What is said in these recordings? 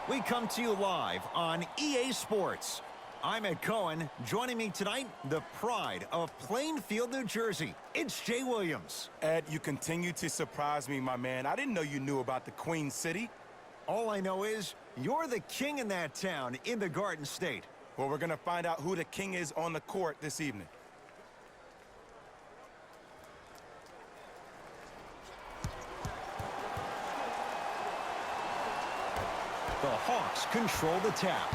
We come to you live on EA Sports. I'm Ed Cohen. Joining me tonight, the pride of Plainfield, New Jersey. It's Jay Williams. Ed, you continue to surprise me, my man. I didn't know you knew about the Queen City. All I know is you're the king in that town in the Garden State. Well, we're going to find out who the king is on the court this evening. The Hawks control the tap.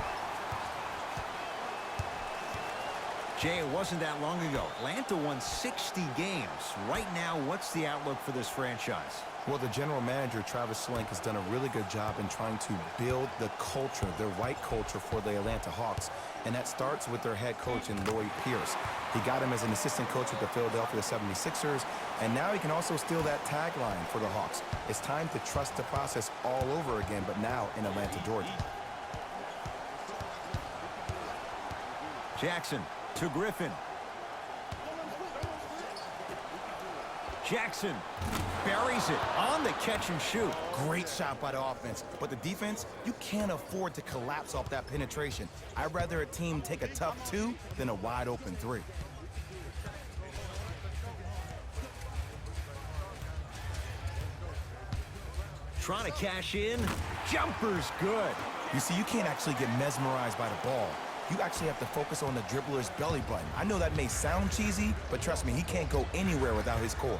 Jay, it wasn't that long ago. Atlanta won 60 games. Right now, what's the outlook for this franchise? Well, the general manager, Travis Slink, has done a really good job in trying to build the culture, their right culture for the Atlanta Hawks. And that starts with their head coach in Lloyd Pierce. He got him as an assistant coach with the Philadelphia 76ers, and now he can also steal that tagline for the Hawks. It's time to trust the process all over again, but now in Atlanta, Georgia. Jackson to Griffin. Jackson buries it on the catch and shoot. Great shot by the offense, but the defense, you can't afford to collapse off that penetration. I'd rather a team take a tough 2 than a wide open 3. Trying to cash in. Jumper's good. You see, you can't actually get mesmerized by the ball. You actually have to focus on the dribbler's belly button. I know that may sound cheesy, but trust me, he can't go anywhere without his core.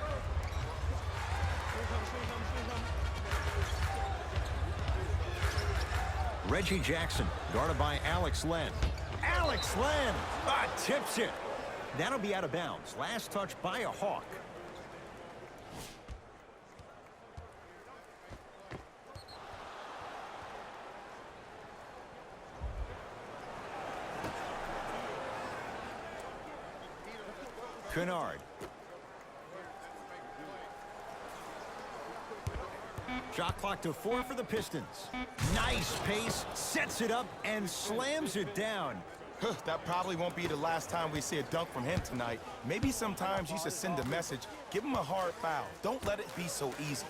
Reggie Jackson, guarded by Alex Len. Alex Len tips it. That'll be out of bounds. Last touch by a Hawk. Kennard. Shot clock to 4 for the Pistons. Nice pace, sets it up, and slams it down. That probably won't be the last time we see a dunk from him tonight. Maybe sometimes you should send a message. Give him a hard foul. Don't let it be so easy.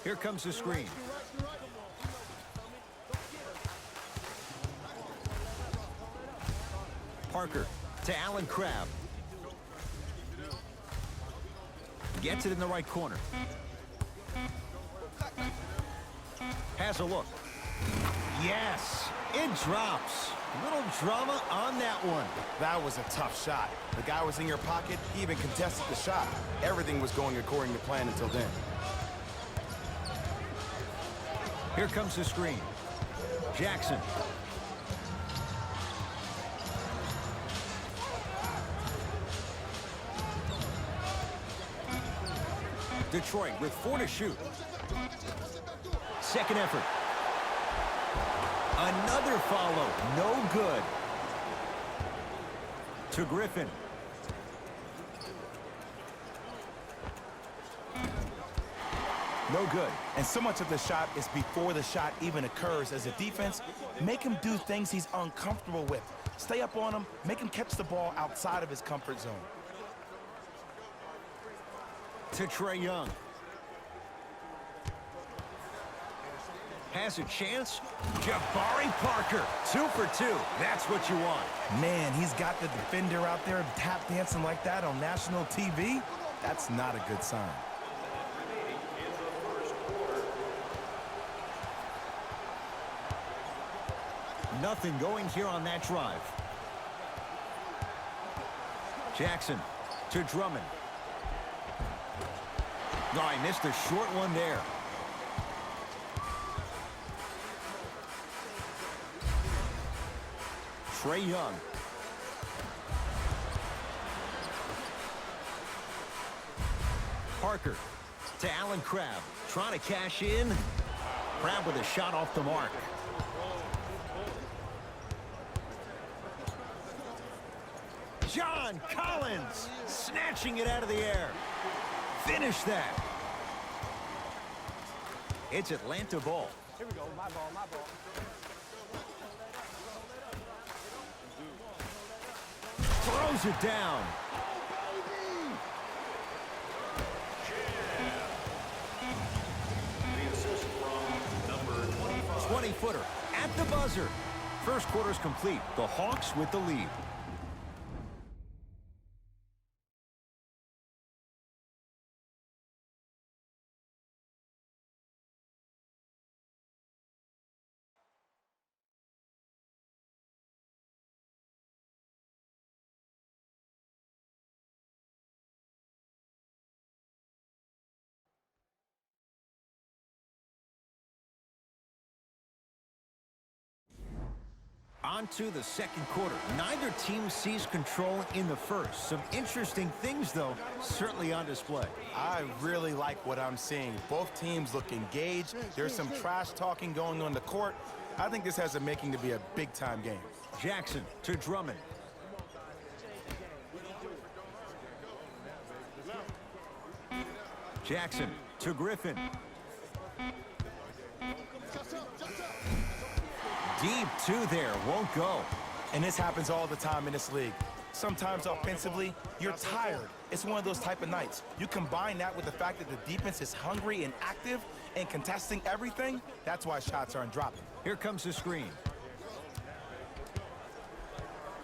Here comes the screen. Parker to Allen Crabbe. Gets it in the right corner. Has a look. Yes, it drops. Little drama on that one. That was a tough shot. The guy was in your pocket. He even contested the shot. Everything was going according to plan until then. Here comes the screen. Jackson. Detroit with 4 to shoot. Second effort. Another follow. No good. To Griffin. No good. And so much of the shot is before the shot even occurs. As a defense, make him do things he's uncomfortable with. Stay up on him. Make him catch the ball outside of his comfort zone. To Trae Young. Has a chance. Jabari Parker, 2 for 2. That's what you want. Man, he's got the defender out there tap dancing like that on national TV. That's not a good sign. Nothing going here on that drive. Jackson to Drummond. Oh, I missed a short one there. Trae Young. Parker to Allen Crabbe. Trying to cash in. Crabbe with a shot off the mark. John Collins snatching it out of the air. Finish that. It's Atlanta ball. Here we go, my ball, my ball. Throws it down. 20-footer at the buzzer. First quarter's complete. The Hawks with the lead. On to the second quarter. Neither team sees control in the first. Some interesting things, though, certainly on display. I really like what I'm seeing. Both teams look engaged. There's some trash talking going on the court. I think this has a making to be a big-time game. Jackson to Drummond. Jackson to Griffin. Deep two there, won't go. And this happens all the time in this league. Sometimes offensively, you're tired. It's one of those type of nights. You combine that with the fact that the defense is hungry and active and contesting everything, that's why shots aren't dropping. Here comes the screen.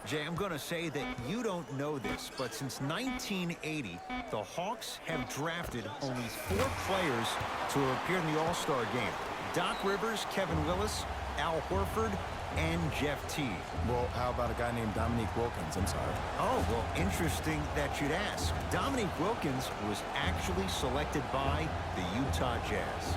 Jay, I'm going to say that you don't know this, but since 1980, the Hawks have drafted only 4 players to appear in the All-Star game. Doc Rivers, Kevin Willis, Al Horford, and Jeff Teague. Well, how about a guy named Dominique Wilkins? I'm sorry. Oh, well, interesting that you'd ask. Dominique Wilkins was actually selected by the Utah Jazz.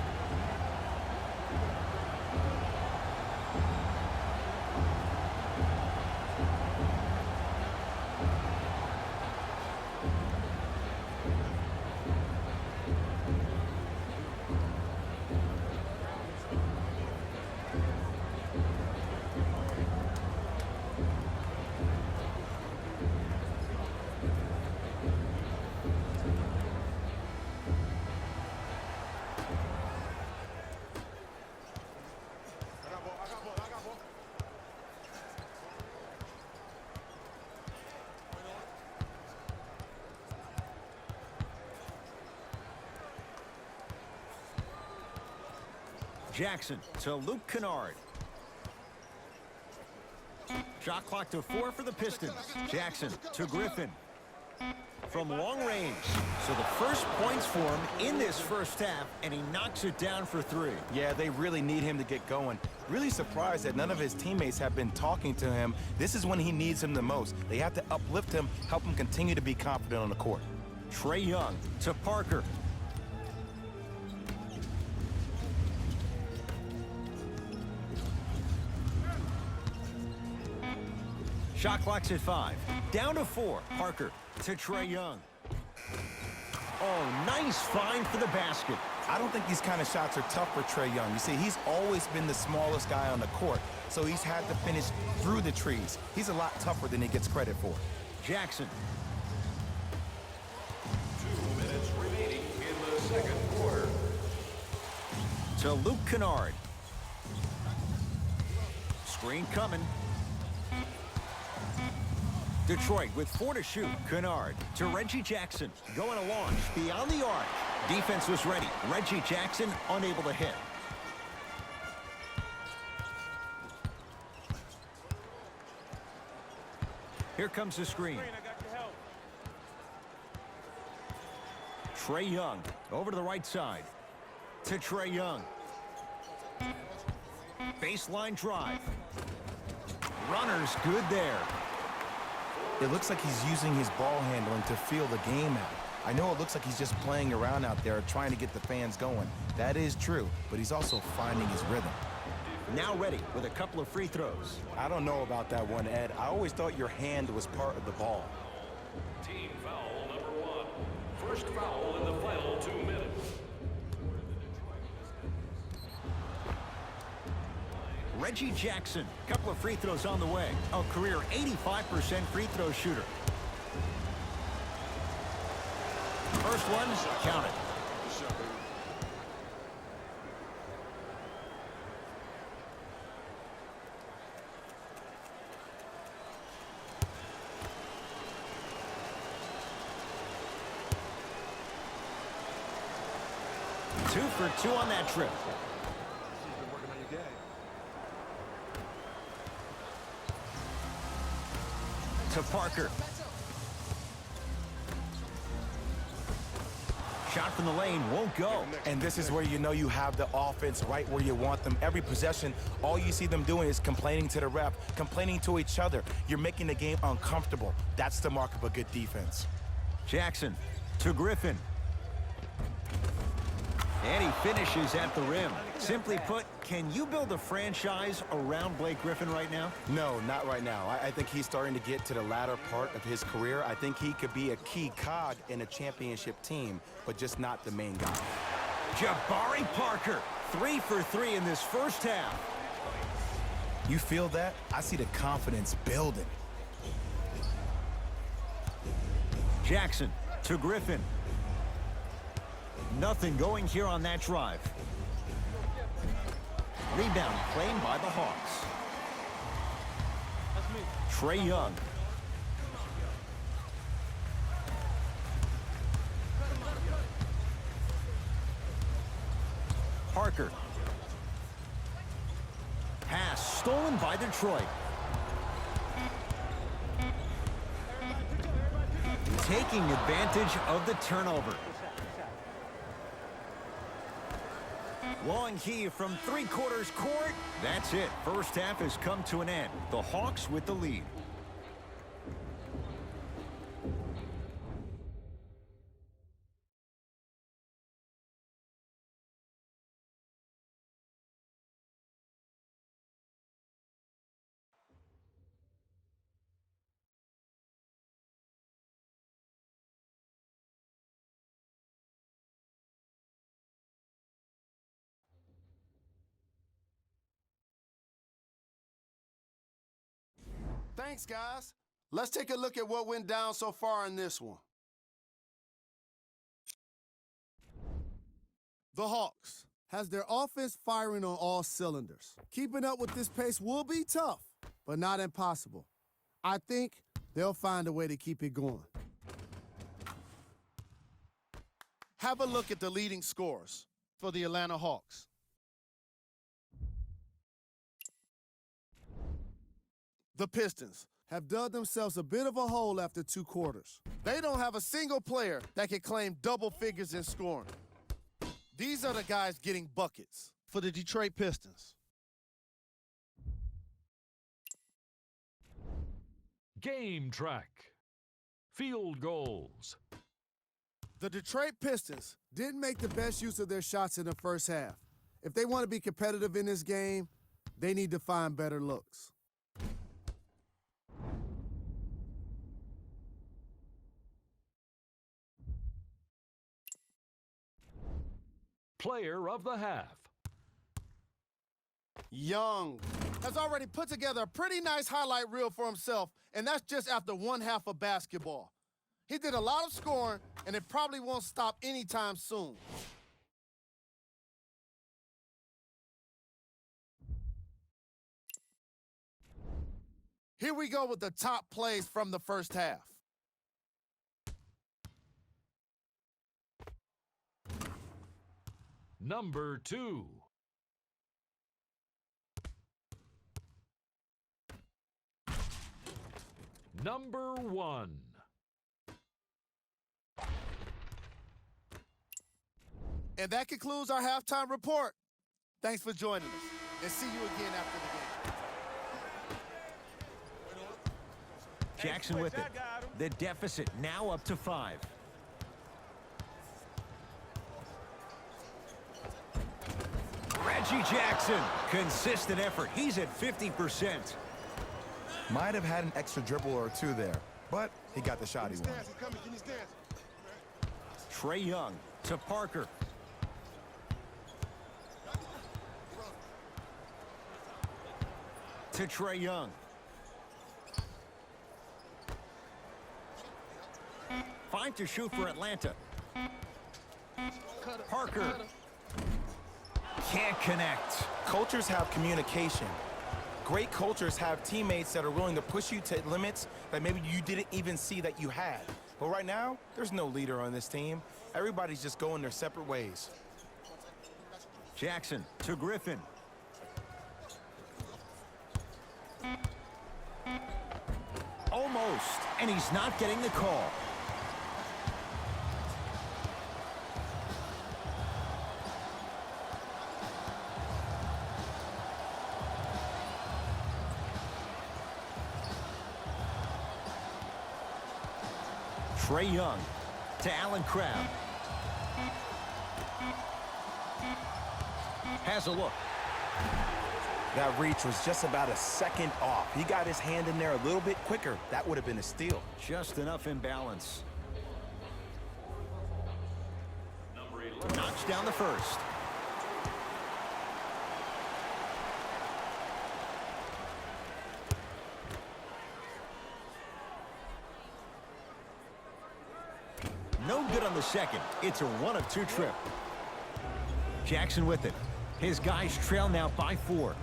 Jackson to Luke Kennard. Shot clock to 4 for the Pistons. Jackson to Griffin. From long range. So the first points for him in this first half, and he knocks it down for 3. Yeah, they really need him to get going. Really surprised that none of his teammates have been talking to him. This is when he needs him the most. They have to uplift him, help him continue to be confident on the court. Trae Young to Parker. Shot clock's at 5. Down to 4. Parker to Trae Young. Oh, nice find for the basket. I don't think these kind of shots are tough for Trae Young. You see, he's always been the smallest guy on the court, so he's had to finish through the trees. He's a lot tougher than he gets credit for. Jackson. 2 minutes remaining in the second quarter. To Luke Kennard. Screen coming. Detroit with 4 to shoot. Kennard to Reggie Jackson. Going to launch beyond the arc. Defense was ready. Reggie Jackson unable to hit. Here comes the screen. Trae Young over to the right side. To Trae Young. Baseline drive. Runner's good there. It looks like he's using his ball handling to feel the game out. I know it looks like he's just playing around out there trying to get the fans going. That is true, but he's also finding his rhythm. Now ready with a couple of free throws. I don't know about that one, Ed. I always thought your hand was part of the ball. Team foul number 1. First foul in the final 2 minutes. Reggie Jackson, couple of free throws on the way. A career 85% free throw shooter. First one, count it. 2 for 2 on that trip. to Parker. Shot from the lane won't go. And this is where you know you have the offense right where you want them. Every possession, all you see them doing is complaining to the ref, complaining to each other. You're making the game uncomfortable. That's the mark of a good defense. Jackson to Griffin. And he finishes at the rim. Simply put, can you build a franchise around Blake Griffin right now? No, not right now. I think he's starting to get to the latter part of his career. I think he could be a key cog in a championship team, but just not the main guy. Jabari Parker, 3 for 3 in this first half. You feel that? I see the confidence building. Jackson to Griffin. Nothing going here on that drive. Rebound claimed by the Hawks. Trae Young. Parker. Pass stolen by Detroit. Taking advantage of the turnover. Long key from three-quarters court. That's it. First half has come to an end. The Hawks with the lead. Thanks, guys. Let's take a look at what went down so far in this one. The Hawks has their offense firing on all cylinders. Keeping up with this pace will be tough, but not impossible. I think they'll find a way to keep it going. Have a look at the leading scorers for the Atlanta Hawks. The Pistons have dug themselves a bit of a hole after 2 quarters. They don't have a single player that can claim double figures in scoring. These are the guys getting buckets for the Detroit Pistons. Game track. Field goals. The Detroit Pistons didn't make the best use of their shots in the first half. If they want to be competitive in this game, they need to find better looks. Player of the half. Young has already put together a pretty nice highlight reel for himself, and that's just after 1 half of basketball. He did a lot of scoring, and it probably won't stop anytime soon. Here we go with the top plays from the first half. Number 2. Number 1. And that concludes our halftime report. Thanks for joining us, and see you again after the game. Jackson with it. The deficit now up to 5. Reggie Jackson, consistent effort. He's at 50%. Might have had an extra dribble or 2 there, but he got the shot he wanted. Trae Young to Parker. To Trae Young. Fine to shoot for Atlanta. Parker. Can't connect. Cultures have communication. Great cultures have teammates that are willing to push you to limits that maybe you didn't even see that you had. But right now, there's no leader on this team. Everybody's just going their separate ways. Jackson to Griffin. Almost, and he's not getting the call. Trae Young to Allen Crabbe. Has a look. That reach was just about a second off. He got his hand in there a little bit quicker. That would have been a steal. Just enough imbalance. Knocks down the first. No good on the second. It's a 1-of-2 trip. Jackson with it. His guys trail now by 4.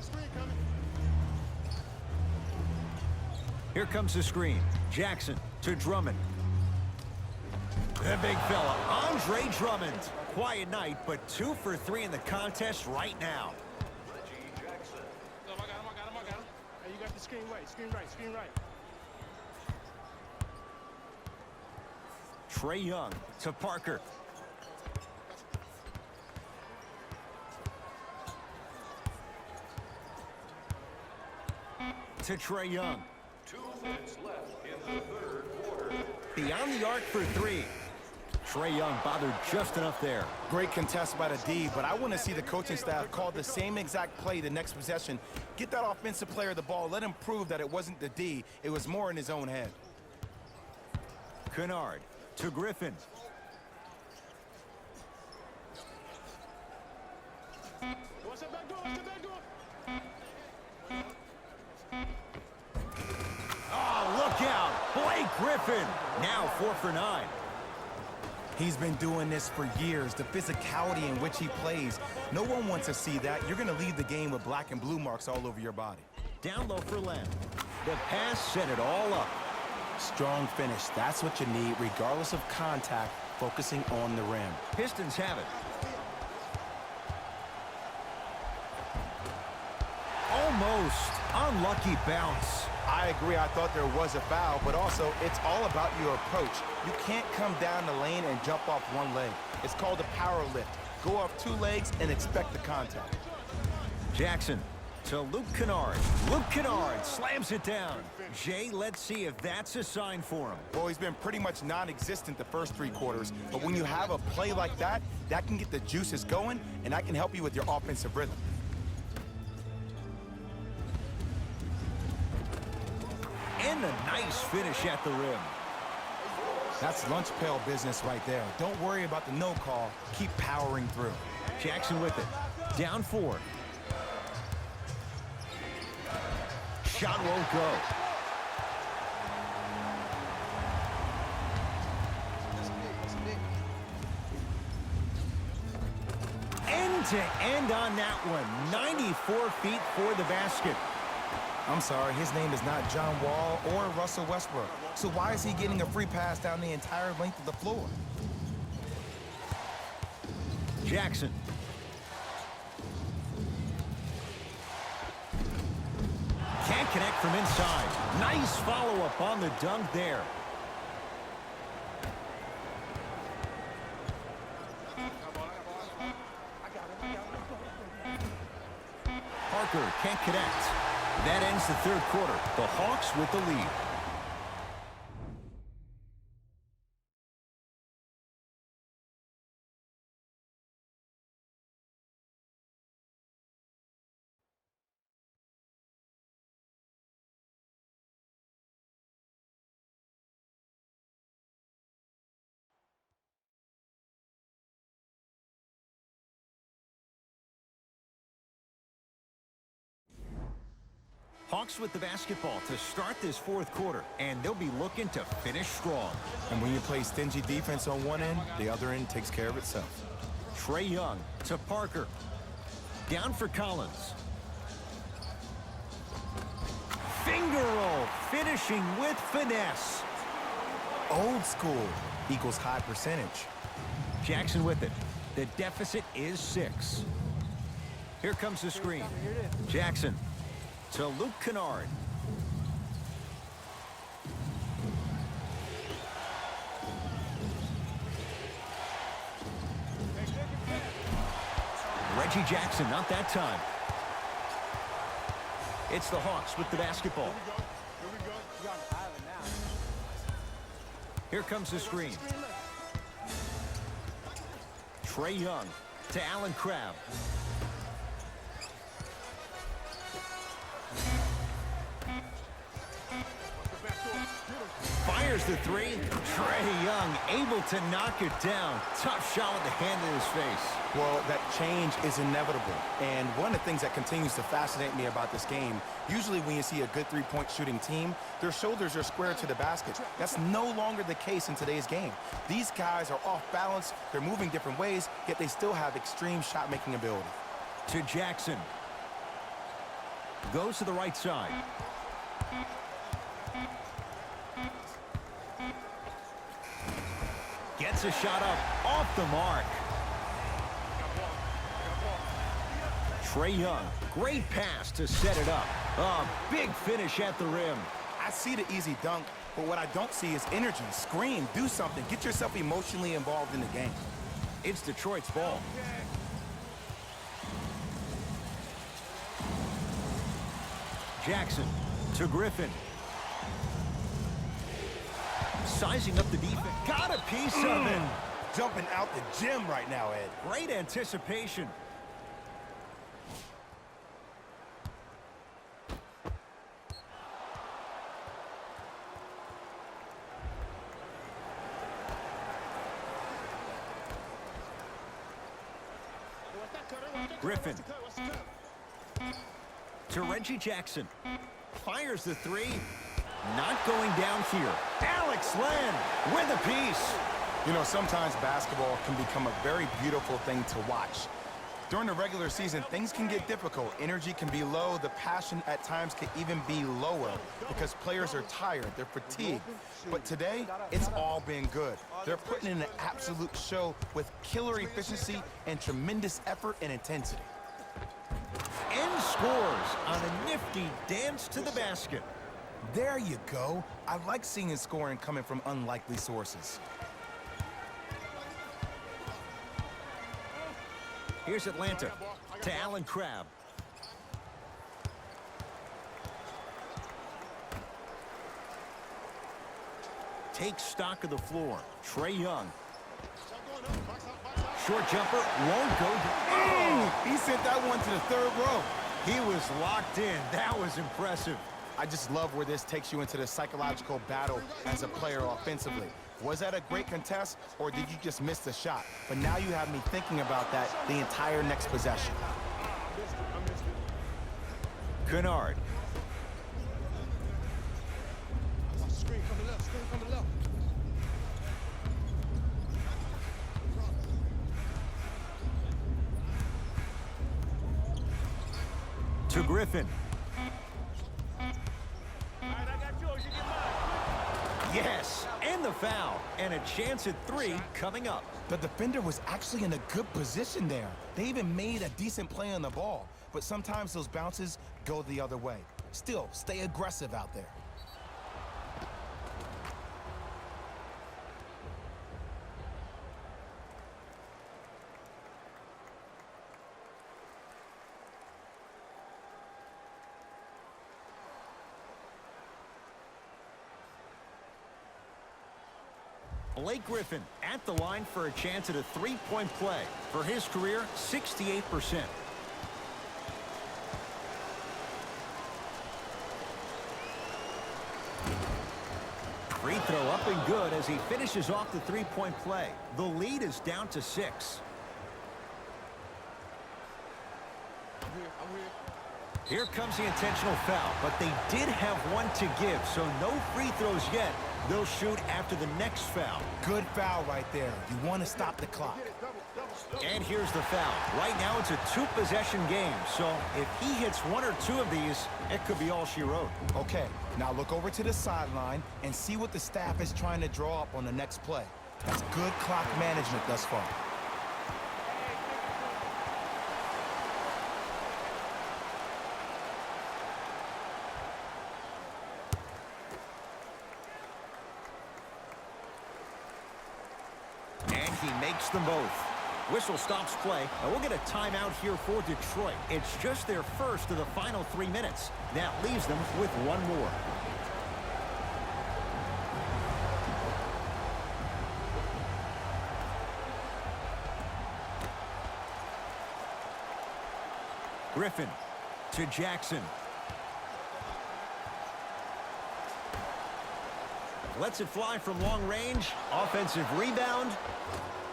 Screen coming. Here comes the screen. Jackson to Drummond. The big fella, Andre Drummond. Quiet night, but 2 for 3 in the contest right now. I got him. Hey, you got the screen right. Trae Young to Parker. To Trae Young. 2 minutes left in the third quarter. Beyond the arc for 3. Trae Young bothered just enough there. Great contest by the D, but I want to see the coaching staff call the same exact play the next possession. Get that offensive player the ball. Let him prove that it wasn't the D. It was more in his own head. Kennard to Griffin. What's that back door? Oh, look out. Blake Griffin. Now 4 for 9. He's been doing this for years. The physicality in which he plays. No one wants to see that. You're going to leave the game with black and blue marks all over your body. Down low for Len. The pass set it all up. Strong finish. That's what you need, regardless of contact, focusing on the rim. Pistons have it. Almost. Unlucky bounce. I agree. I thought there was a foul, but also it's all about your approach. You can't come down the lane and jump off one leg. It's called a power lift. Go off 2 legs and expect the contact. Jackson to Luke Kennard. Luke Kennard slams it down. Jay, let's see if that's a sign for him. Well, he's been pretty much non-existent the first 3 quarters, but when you have a play like that, that can get the juices going, and that can help you with your offensive rhythm. And a nice finish at the rim. That's lunch pail business right there. Don't worry about the no call. Keep powering through. Jackson with it. Down 4. Shot won't go. End to end on that one. 94 feet for the basket. I'm sorry, his name is not John Wall or Russell Westbrook. So why is he getting a free pass down the entire length of the floor? Jackson. Can't connect from inside. Nice follow-up on the dunk there. Parker can't connect. That ends the third quarter. The Hawks with the lead. Hawks with the basketball to start this fourth quarter, and they'll be looking to finish strong. And when you play stingy defense on one end, the other end takes care of itself. Trae Young to Parker. Down for Collins. Finger roll, finishing with finesse. Old school equals high percentage. Jackson with it. The deficit is 6. Here comes the screen. Jackson to Luke Kennard. Reggie Jackson, not that time. It's the Hawks with the basketball. Here we go. You got it. I have it now. Here comes the screen. Trae Young to Allen Crabbe. Fires the three. Trae Young able to knock it down. Tough shot with the hand in his face. Well, that change is inevitable. And one of the things that continues to fascinate me about this game, usually when you see a good three-point shooting team, their shoulders are square to the basket. That's no longer the case in today's game. These guys are off balance, they're moving different ways, yet they still have extreme shot-making ability. To Jackson. Goes to the right side. Gets a shot up off the mark. Trae Young, great pass to set it up. A big finish at the rim. I see the easy dunk, but what I don't see is energy. Scream, do something, get yourself emotionally involved in the game. It's Detroit's ball. Jackson to Griffin. Sizing up the defense. Got a piece of it. Jumping out the gym right now, Ed. Great anticipation. Griffin to Reggie Jackson. Fires the three. Not going down here. Alex Len with a piece. You know, sometimes basketball can become a very beautiful thing to watch. During the regular season, things can get difficult. Energy can be low. The passion at times can even be lower because players are tired. They're fatigued. But today, it's all been good. They're putting in an absolute show with killer efficiency and tremendous effort and intensity. And scores on a nifty dance to the basket. There you go. I like seeing scoring coming from unlikely sources. Here's Atlanta to Allen Crabbe. Takes stock of the floor. Trae Young. Short jumper won't go. He sent that one to the third row. He was locked in. That was impressive. I just love where this takes you into the psychological battle as a player offensively. Was that a great contest, or did you just miss the shot? But now you have me thinking about that the entire next possession. Kennard. Screen from the left, screen from the left. To Griffin. Yes, and the foul, and a chance at three coming up. The defender was actually in a good position there. They even made a decent play on the ball, but sometimes those bounces go the other way. Still, stay aggressive out there. Blake Griffin at the line for a chance at a three-point play. For his career, 68%. Free throw up and good as he finishes off the three-point play. The lead is down to 6. Here comes the intentional foul, but they did have one to give, so no free throws yet. They'll shoot after the next foul. Good foul right there. You want to stop the clock. And here's the foul. Right now it's a two-possession game, so if he hits one or two of these, it could be all she wrote. Okay, now look over to the sideline and see what the staff is trying to draw up on the next play. That's good clock management thus far. And he makes them both. Whistle stops play, and we'll get a timeout here for Detroit. It's just their first of the final 3 minutes. That leaves them with one more. Griffin to Jackson. Lets it fly from long range. Offensive rebound.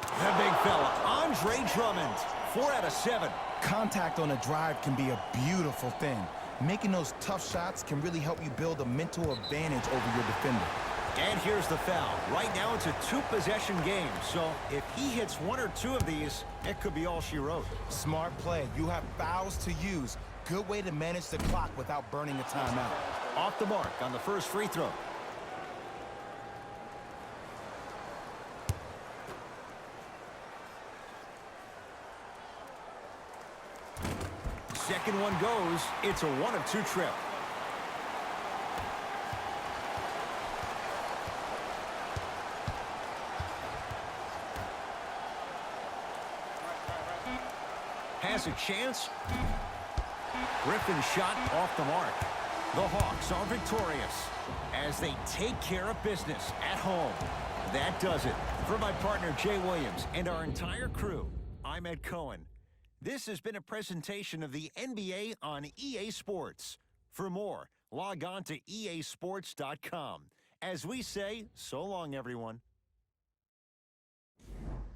The big fella, Andre Drummond. 4 out of 7. Contact on a drive can be a beautiful thing. Making those tough shots can really help you build a mental advantage over your defender. And here's the foul. Right now it's a 2-possession game, so if he hits 1 or 2 of these, it could be all she wrote. Smart play. You have fouls to use. Good way to manage the clock without burning a timeout. Off the mark on the first free throw. Second one goes. It's a 1 of 2 trip. Has a chance. Griffin's shot off the mark. The Hawks are victorious as they take care of business at home. That does it. For my partner Jay Williams and our entire crew, I'm Ed Cohen. This has been a presentation of the NBA on EA Sports. For more, log on to easports.com. As we say, so long, everyone.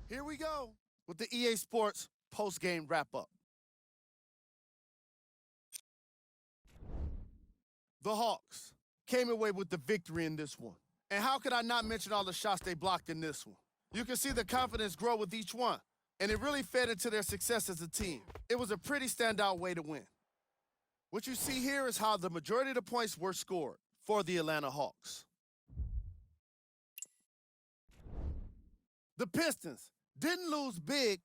Here we go with the EA Sports post-game wrap-up. The Hawks came away with the victory in this one. And how could I not mention all the shots they blocked in this one? You can see the confidence grow with each one, and it really fed into their success as a team. It was a pretty standout way to win. What you see here is how the majority of the points were scored for the Atlanta Hawks. The Pistons didn't lose big,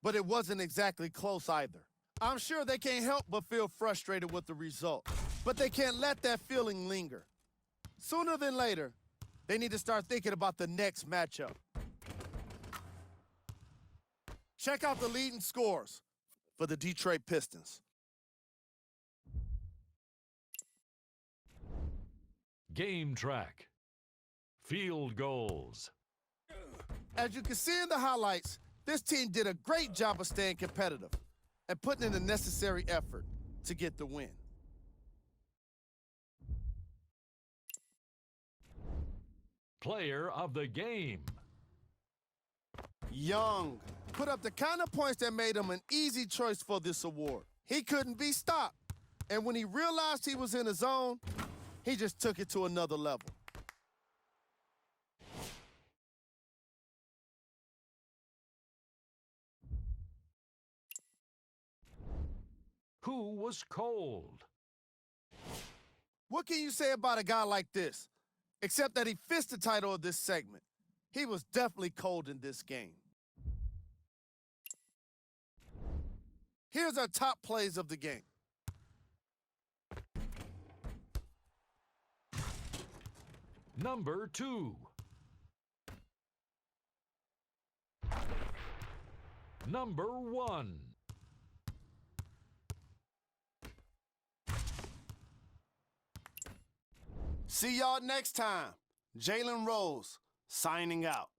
but it wasn't exactly close either. I'm sure they can't help but feel frustrated with the result, but they can't let that feeling linger. Sooner than later, they need to start thinking about the next matchup. Check out the leading scores for the Detroit Pistons. Game track. Field goals. As you can see in the highlights, this team did a great job of staying competitive and putting in the necessary effort to get the win. Player of the game. Young put up the kind of points that made him an easy choice for this award. He couldn't be stopped, and when he realized he was in his zone, he just took it to another level. Who was cold? What can you say about a guy like this, except that he fits the title of this segment? He was definitely cold in this game. Here's our top plays of the game. Number 2. Number 1. See y'all next time. Jalen Rose signing out.